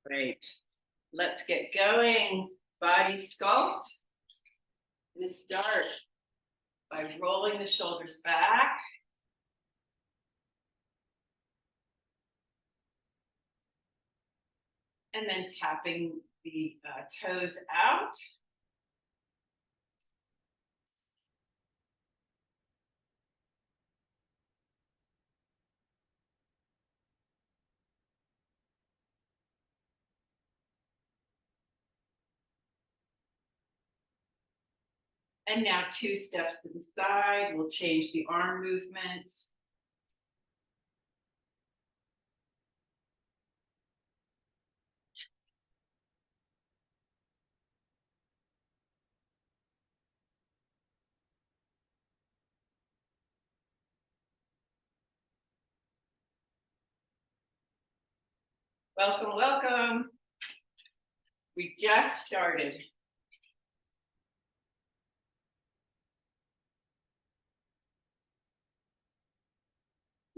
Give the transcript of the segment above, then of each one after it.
Great. Let's get going. Body sculpt. I'm going to start by rolling the shoulders back. And then tapping the toes out. And now 2 steps to the side. We'll change the arm movements. Welcome, welcome. We just started.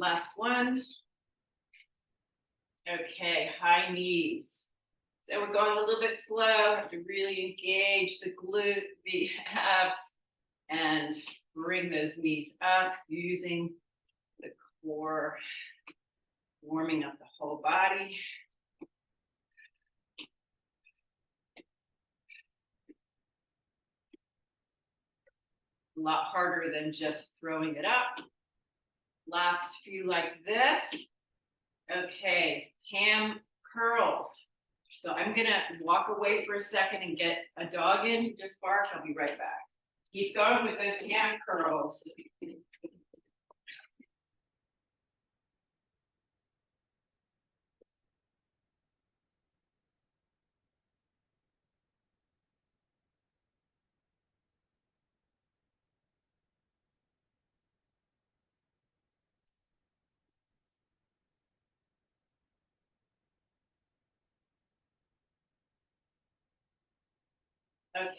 Last ones. Okay, high knees. So we're going a little bit slow. Have to really engage the glute, the abs, and bring those knees up using the core, warming up the whole body. A lot harder than just throwing it up. Last few like this. Okay, ham curls. So I'm gonna walk away for a second and get a dog in. Just bark, I'll be right back. Keep going with those ham curls.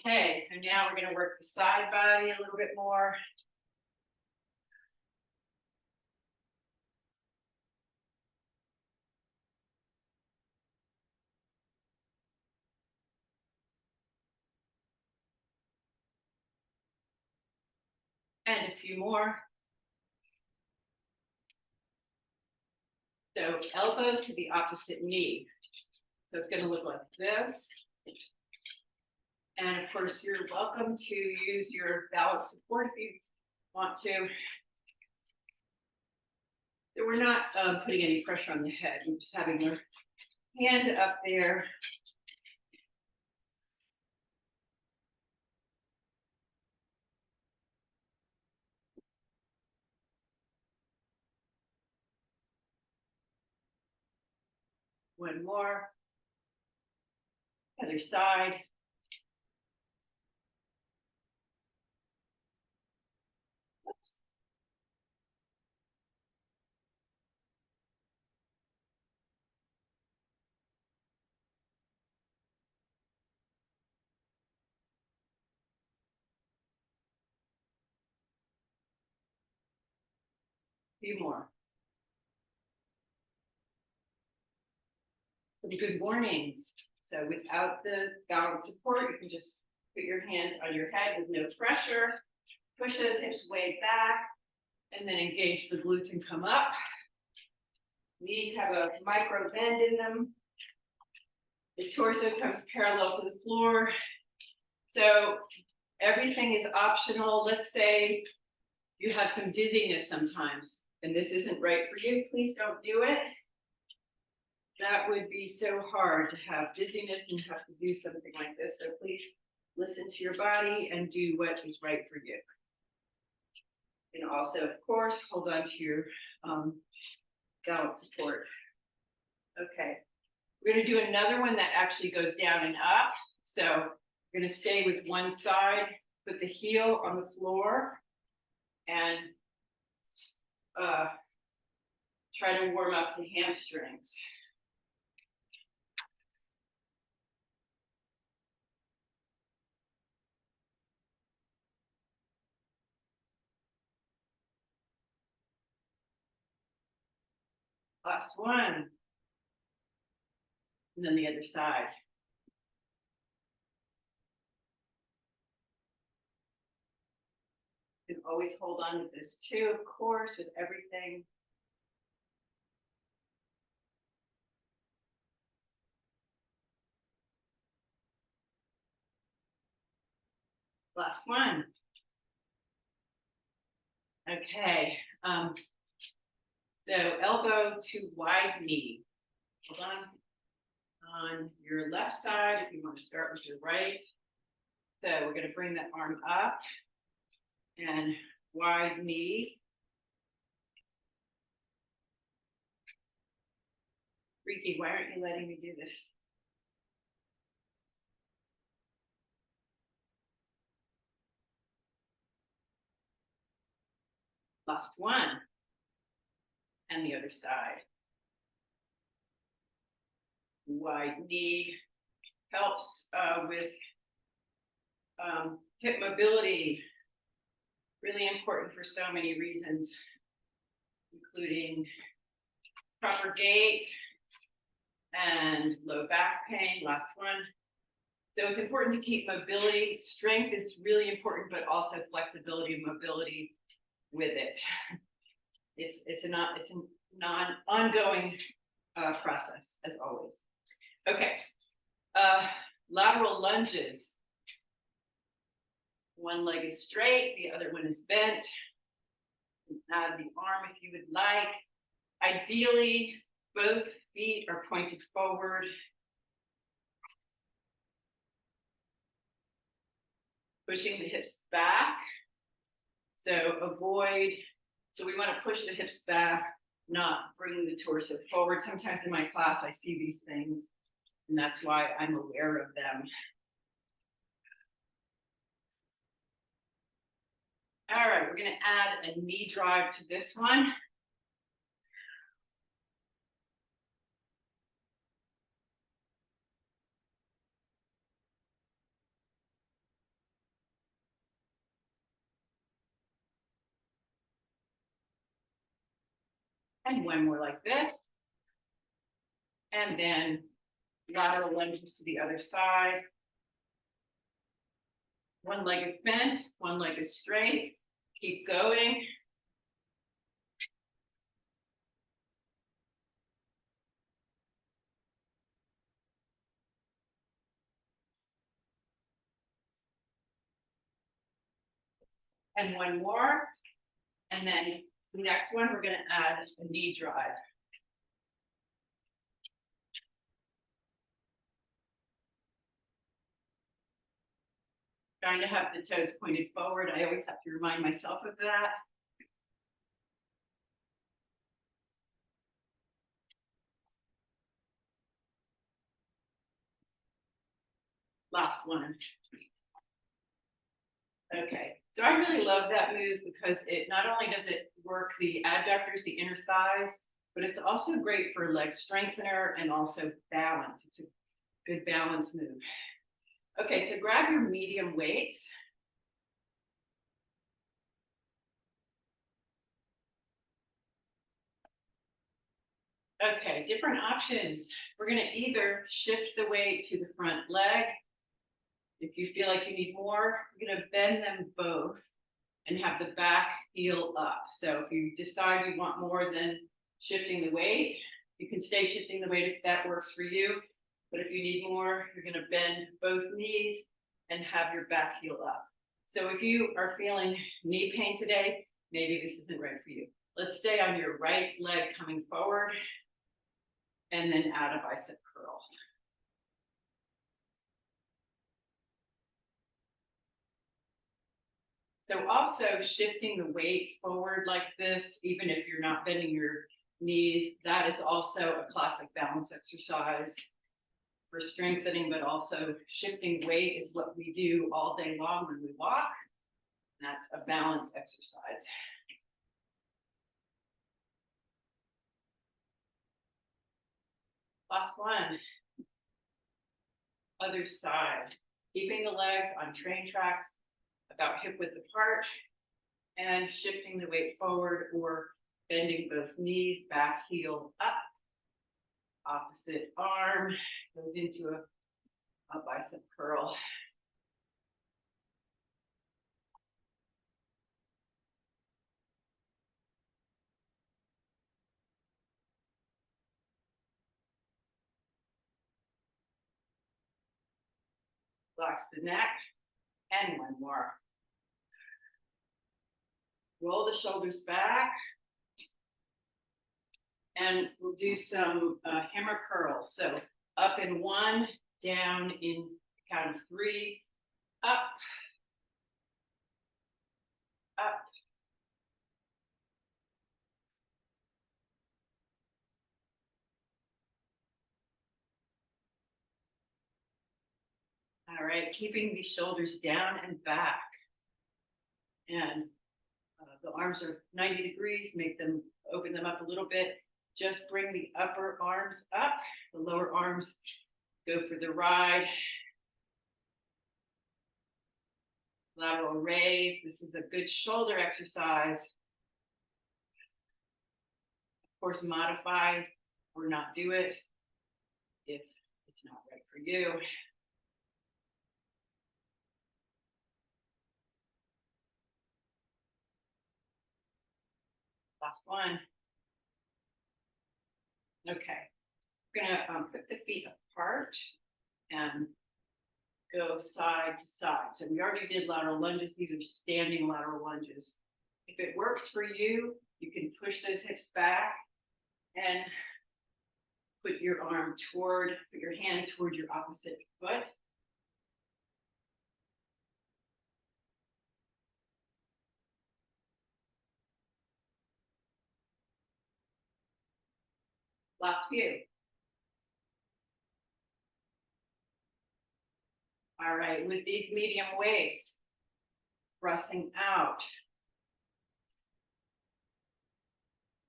Okay, so now we're gonna work the side body a little bit more. And a few more. So elbow to the opposite knee. So it's going to look like this. And of course, you're welcome to use your balance support if you want to. So we're not putting any pressure on the head. We're just having your hand up there. One more. Other side. Oops. A few more. Some good warnings. So without the balance support, you can just put your hands on your head with no pressure. Push those hips way back, and then engage the glutes and come up. Knees have a micro bend in them. The torso comes parallel to the floor. So everything is optional. Let's say you have some dizziness sometimes, and this isn't right for you. Please don't do it. That would be so hard to have dizziness and have to do something like this. So please listen to your body and do what is right for you. And also, of course, hold on to your balance support. Okay, we're going to do another one that actually goes down and up. So we're going to stay with one side, put the heel on the floor, and try to warm up the hamstrings. Last one. And then the other side. You can always hold on to this too, of course, with everything. Last one. Okay. So elbow to wide knee. Hold on your left side if you want to start with your right. So we're going to bring that arm up and wide knee. Ricky, why aren't you letting me do this? Last one. And the other side. Wide knee helps with hip mobility. Really important for so many reasons, including proper gait and low back pain. Last one. So it's important to keep mobility. Strength is really important, but also flexibility and mobility with it. It's a ongoing process, as always. Okay, lateral lunges. One leg is straight, the other one is bent. Add the arm if you would like. Ideally, both feet are pointed forward. Pushing the hips back. So we want to push the hips back, not bring the torso forward. Sometimes in my class, I see these things, and that's why I'm aware of them. All right, we're going to add a knee drive to this one. And one more like this. And then lateral lunges to the other side. One leg is bent, one leg is straight. Keep going. And one more. And then the next one, we're going to add a knee drive. Trying to have the toes pointed forward. I always have to remind myself of that. Last one. Okay, so I really love that move because it not only does it work the adductors, the inner thighs, but it's also great for leg strengthener and also balance. It's a good balance move. Okay, so grab your medium weights. Okay, different options. We're going to either shift the weight to the front leg. If you feel like you need more, you're going to bend them both and have the back heel up. So if you decide you want more than shifting the weight, you can stay shifting the weight if that works for you. But if you need more, you're going to bend both knees and have your back heel up. So if you are feeling knee pain today, maybe this isn't right for you. Let's stay on your right leg coming forward and then add a bicep curl. So also shifting the weight forward like this, even if you're not bending your knees, that is also a classic balance exercise for strengthening, but also shifting weight is what we do all day long when we walk. That's a balance exercise. Last one. Other side. Keeping the legs on train tracks about hip width apart and shifting the weight forward or bending both knees, back heel up. Opposite arm goes into a bicep curl. Relax the neck, and one more. Roll the shoulders back, and we'll do some hammer curls. So up in one, down in count of three, up, up. All right, keeping these shoulders down and back. And the arms are 90 degrees, open them up a little bit. Just bring the upper arms up, the lower arms go for the ride. Lateral raise, this is a good shoulder exercise. Of course, modify or not do it if it's not right for you. Last one. Okay, we're gonna put the feet apart and go side to side. So we already did lateral lunges. These are standing lateral lunges. If it works for you, you can push those hips back and put your hand toward your opposite foot. Last few. All right, with these medium weights, pressing out.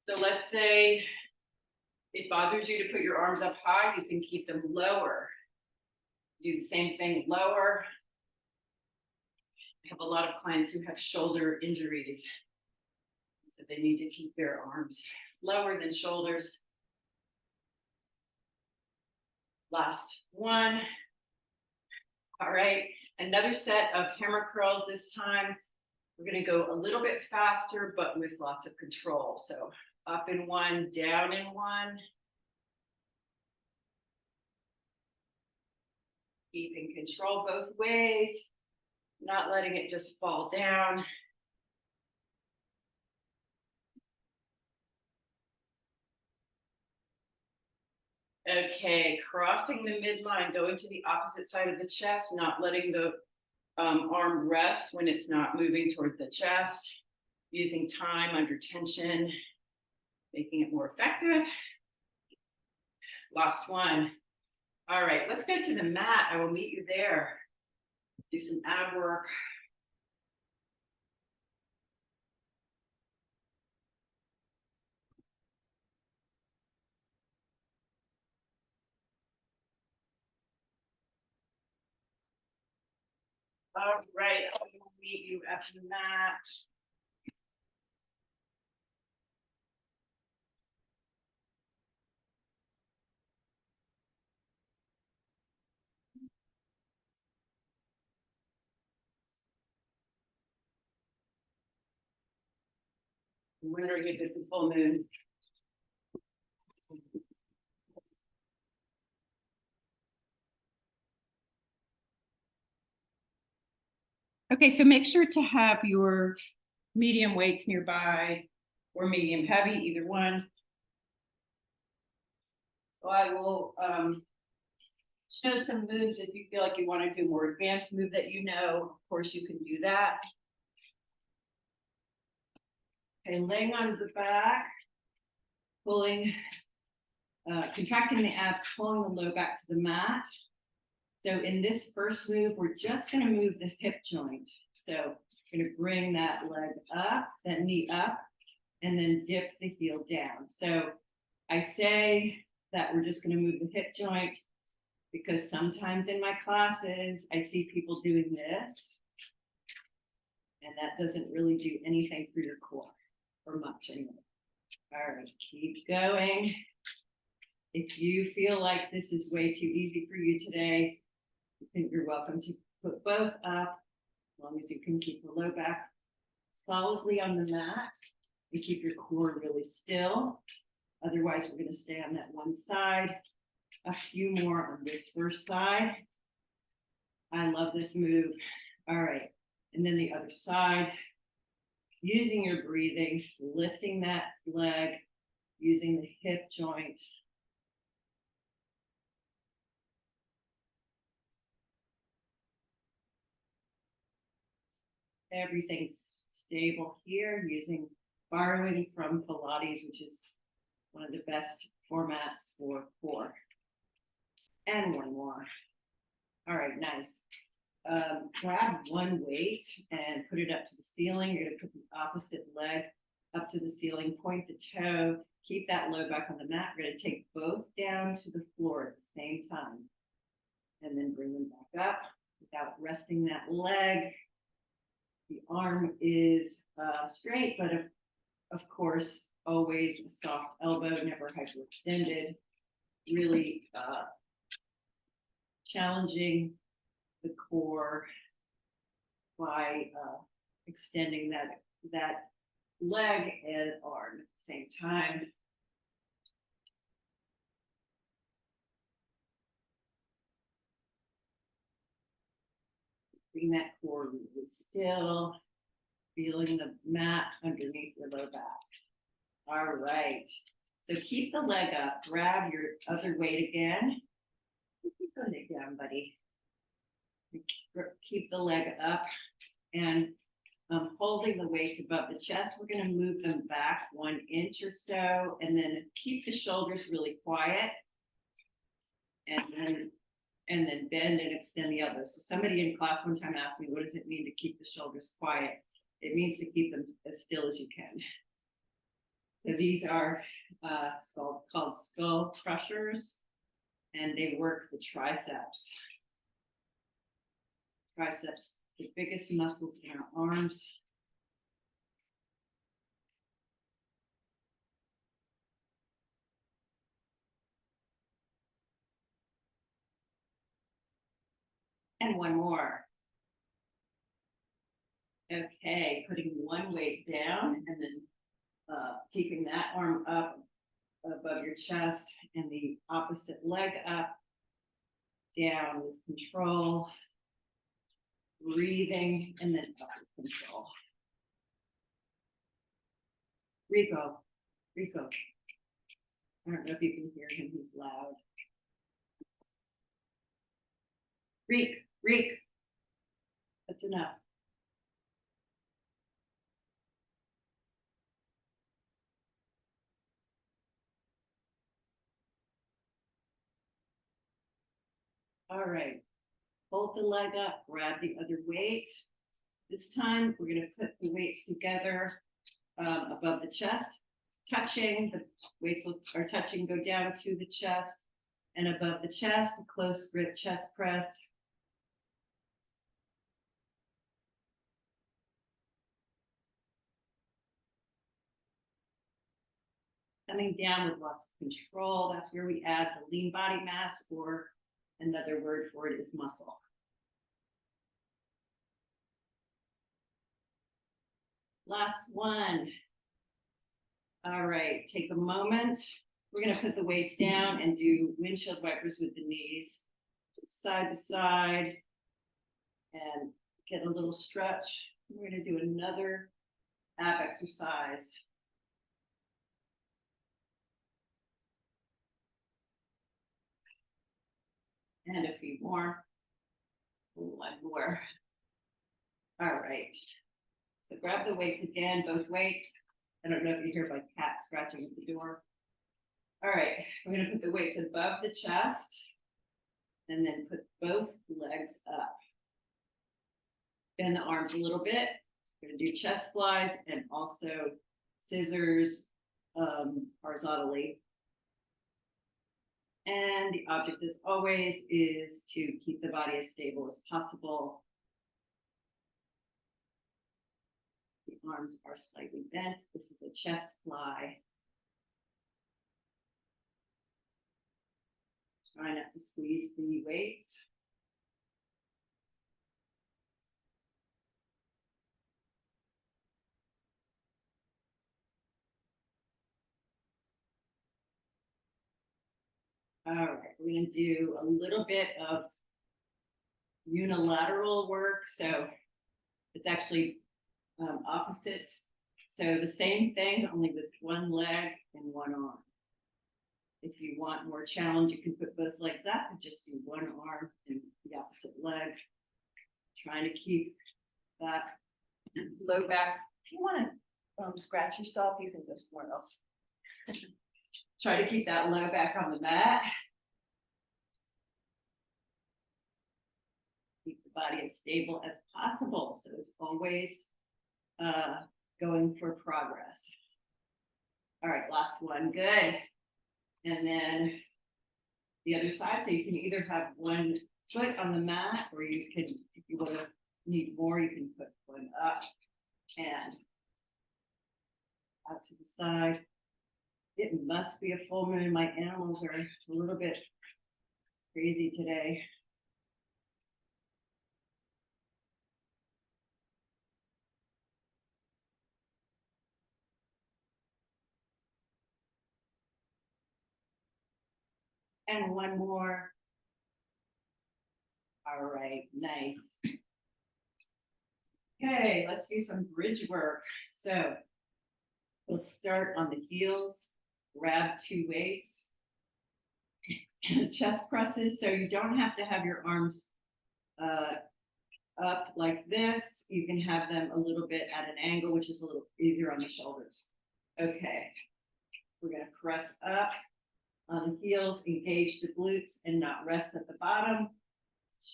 So let's say it bothers you to put your arms up high, you can keep them lower. Do the same thing lower. I have a lot of clients who have shoulder injuries, so they need to keep their arms lower than shoulders. Last one. All right, another set of hammer curls this time. We're gonna go a little bit faster, but with lots of control. So up in one, down in one. Keeping control both ways, not letting it just fall down. Okay, crossing the midline, going to the opposite side of the chest, not letting the arm rest when it's not moving toward the chest, using time under tension, making it more effective. Last one. All right, let's go to the mat. I will meet you there. Do some ab work. All right, I will meet you at the mat. I'm wondering if it's a full moon. Okay, so make sure to have your medium weights nearby or medium heavy, either one. So I will show some moves if you feel like you want to do a more advanced move that you know. Of course, you can do that. Okay, laying on the back, pulling, contracting the abs, pulling the low back to the mat. So in this first move, we're just going to move the hip joint. So we're going to bring that leg up, that knee up, and then dip the heel down. So I say that we're just going to move the hip joint because sometimes in my classes, I see people doing this, and that doesn't really do anything for your core, or much anyway. All right, keep going. If you feel like this is way too easy for you today, I think you're welcome to put both up, as long as you can keep the low back solidly on the mat and keep your core really still. Otherwise, we're going to stay on that one side. A few more on this first side. I love this move. All right. And then the other side, using your breathing, lifting that leg, using the hip joint. Everything's stable here, borrowing from Pilates, which is one of the best formats for core. And one more. All right, nice. Grab one weight and put it up to the ceiling. You're going to put the opposite leg up to the ceiling, point the toe, keep that low back on the mat. We're going to take both down to the floor at the same time. And then bring them back up without resting that leg. The arm is straight, but of course, always a soft elbow, never hyperextended. Really challenging the core by extending that leg and arm at the same time. Bring that core really still, feeling the mat underneath your low back. All right. So keep the leg up, grab your other weight again. Keep going again, buddy. Keep the leg up and holding the weights above the chest. We're going to move them back 1 inch or so, and then keep the shoulders really quiet. And then bend and extend the elbows. So somebody in class one time asked me, what does it mean to keep the shoulders quiet? It means to keep them as still as you can. So these are called skull crushers, and they work the triceps. Triceps, the biggest muscles in our arms. And one more. Okay, putting one weight down and then keeping that arm up above your chest and the opposite leg up, down with control, breathing, and then up with control. Rico. I don't know if you can hear him, he's loud. Reek. That's enough. All right. Hold the leg up, grab the other weight. This time, we're going to put the weights together above the chest, touching. The weights are touching, go down to the chest, and above the chest, a close grip chest press. Coming down with lots of control. That's where we add the lean body mass, or another word for it is muscle. Last one. All right, take a moment. We're going to put the weights down and do windshield wipers with the knees, side to side, and get a little stretch. We're going to do another ab exercise. And a few more. One more. All right. So grab the weights again, both weights. I don't know if you hear my cat scratching at the door. All right, we're going to put the weights above the chest and then put both legs up. Bend the arms a little bit. We're going to do chest flies and also scissors horizontally. And the object, as always, is to keep the body as stable as possible. The arms are slightly bent. This is a chest fly. Try not to squeeze the weights. All right, we're gonna do a little bit of unilateral work. So it's actually opposites. So the same thing, only with one leg and one arm. If you want more challenge, you can put both legs up and just do one arm and the opposite leg. Trying to keep that low back. If you want to scratch yourself, you can go somewhere else. Try to keep that low back on the mat. Keep the body as stable as possible. So it's always going for progress. All right, last one, good. And then the other side, so you can either have one foot on the mat, or you can, if you want to need more, you can put one up and out to the side. It must be a full moon. My animals are a little bit crazy today. And one more. All right, nice. Okay, let's do some bridge work. So let's start on the heels. Grab two weights. Chest presses. So you don't have to have your arms up like this. You can have them a little bit at an angle, which is a little easier on the shoulders. Okay, we're going to press up on the heels, engage the glutes and not rest at the bottom.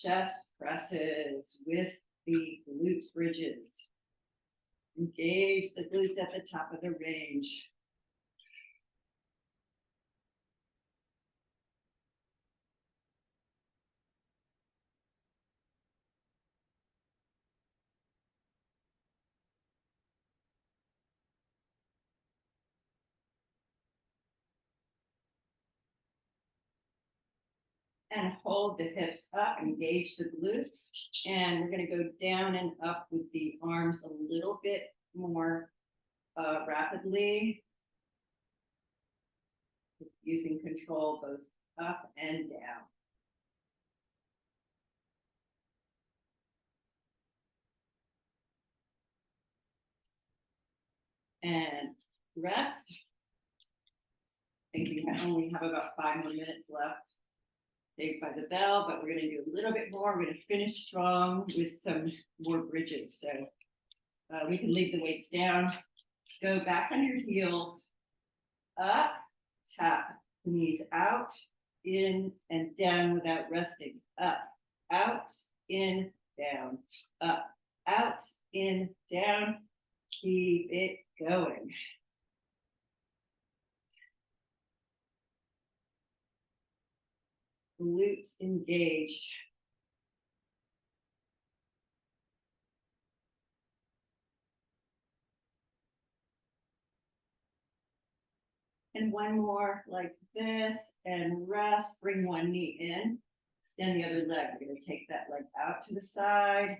Chest presses with the glute bridges. Engage the glutes at the top of the range. And hold the hips up, engage the glutes. And we're going to go down and up with the arms a little bit more rapidly. Using control both up and down. And rest. I think we only have about 5 more minutes left. Saved by the bell, but we're going to do a little bit more. We're going to finish strong with some more bridges. So we can leave the weights down. Go back on your heels. Up, tap, knees out, in and down without resting. Up, out, in, down, up, out, in, down. Keep it going. Glutes engaged. And one more like this, and rest. Bring one knee in, extend the other leg. We're going to take that leg out to the side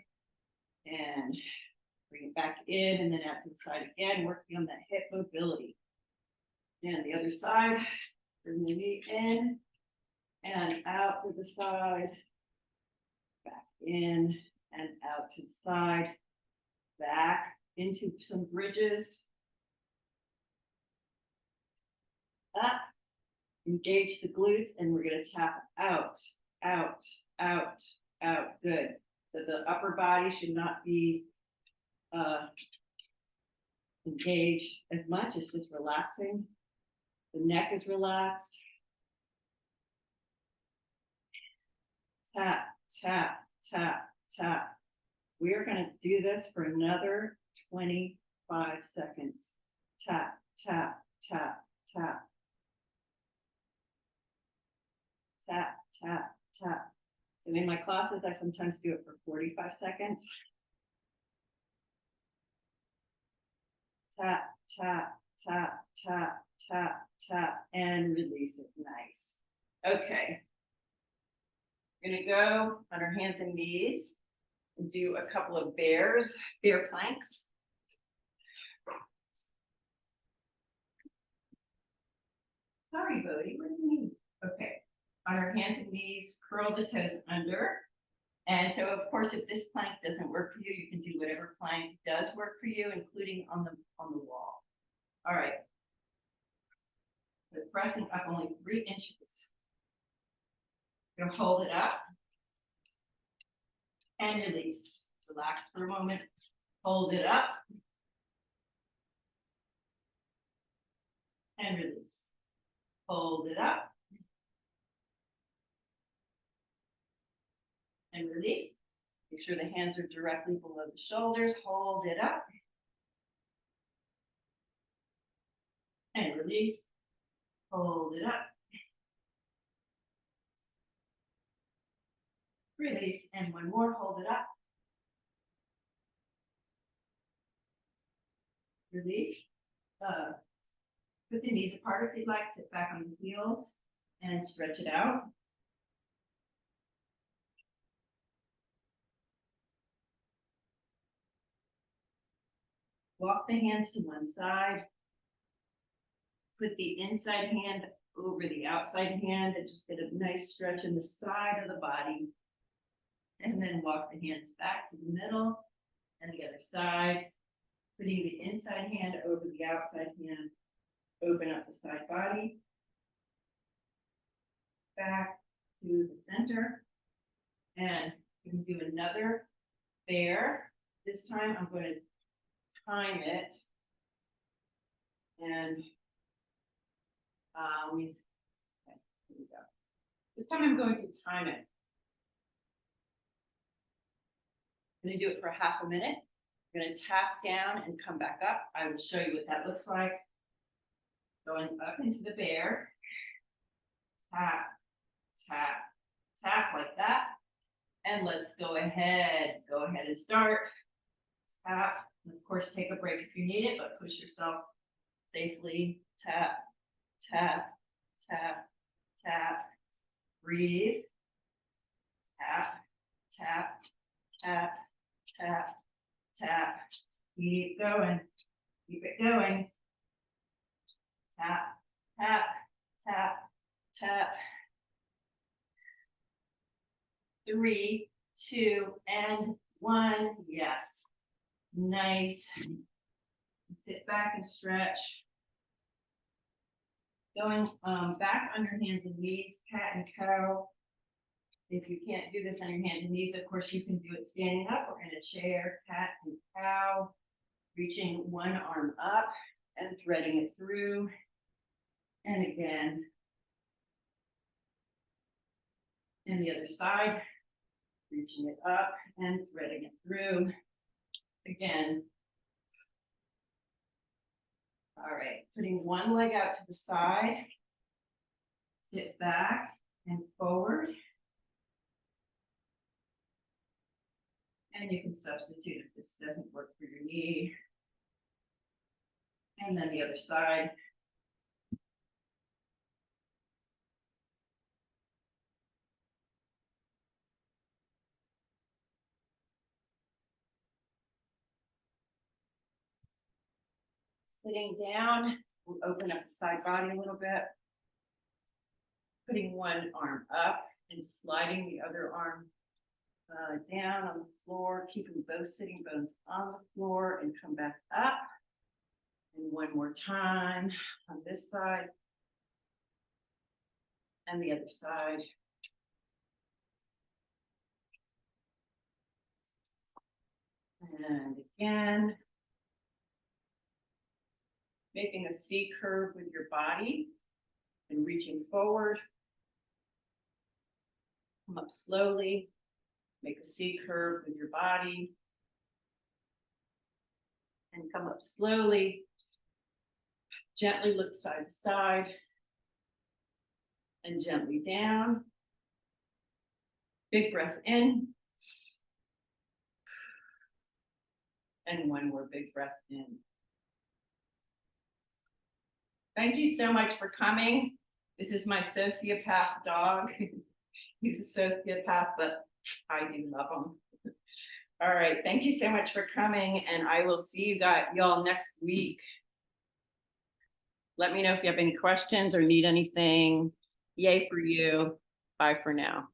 and bring it back in, and then out to the side again, working on that hip mobility. And the other side, bring the knee in and out to the side, back in and out to the side, back into some bridges. Up, engage the glutes, and we're going to tap out, out, out, out. Good. So the upper body should not be engaged as much. It's just relaxing. The neck is relaxed. Tap, tap, tap, tap. We are going to do this for another 25 seconds. Tap, tap, tap, tap. Tap, tap, tap. So in my classes, I sometimes do it for 45 seconds. Tap, tap, tap, tap, tap, tap, and release it. Nice. Okay. We're gonna go on our hands and knees and do a couple of bear planks. Sorry, Bodie, what do you mean? Okay, on our hands and knees, curl the toes under. And so, of course, if this plank doesn't work for you, you can do whatever plank does work for you, including on the wall. All right. So pressing up only 3 inches. You're gonna hold it up and release. Relax for a moment. Hold it up and release. Hold it up and release. Make sure the hands are directly below the shoulders. Hold it up and release. Hold it up. Release, and one more, hold it up. Release. Put the knees apart if you'd like, sit back on the heels and stretch it out. Walk the hands to one side. Put the inside hand over the outside hand and just get a nice stretch in the side of the body. And then walk the hands back to the middle and the other side. Putting the inside hand over the outside hand. Open up the side body. Back to the center. And we can do another bear. This time I'm going to time it. And okay, here we go. This time I'm going to time it. I'm going to do it for half a minute. I'm going to tap down and come back up. I will show you what that looks like. Going up into the bear. Tap, tap, tap like that. And let's go ahead and start. Tap, and of course take a break if you need it, but push yourself safely. Tap, tap, tap, tap. Breathe. Tap, tap, tap, tap, tap. Keep going. Keep it going. Tap, tap, tap, tap. 3, 2, and 1. Yes. Nice. Sit back and stretch. Going back on your hands and knees, cat and cow. If you can't do this on your hands and knees, of course, you can do it standing up or in a chair, cat and cow. Reaching one arm up and threading it through. And again. And the other side. Reaching it up and threading it through. Again. All right, putting one leg out to the side. Sit back and forward. And you can substitute if this doesn't work for your knee. And then the other side. Sitting down, we'll open up the side body a little bit. Putting one arm up and sliding the other arm down on the floor, keeping both sitting bones on the floor, and come back up. And one more time on this side and the other side. And again. Making a C curve with your body and reaching forward. Come up slowly. Make a C curve with your body. And come up slowly. Gently look side to side. And gently down. Big breath in. And one more big breath in. Thank you so much for coming. This is my sociopath dog. He's a sociopath, but I do love him. All right, thank you so much for coming, and I will see y'all next week. Let me know if you have any questions or need anything. Yay for you. Bye for now.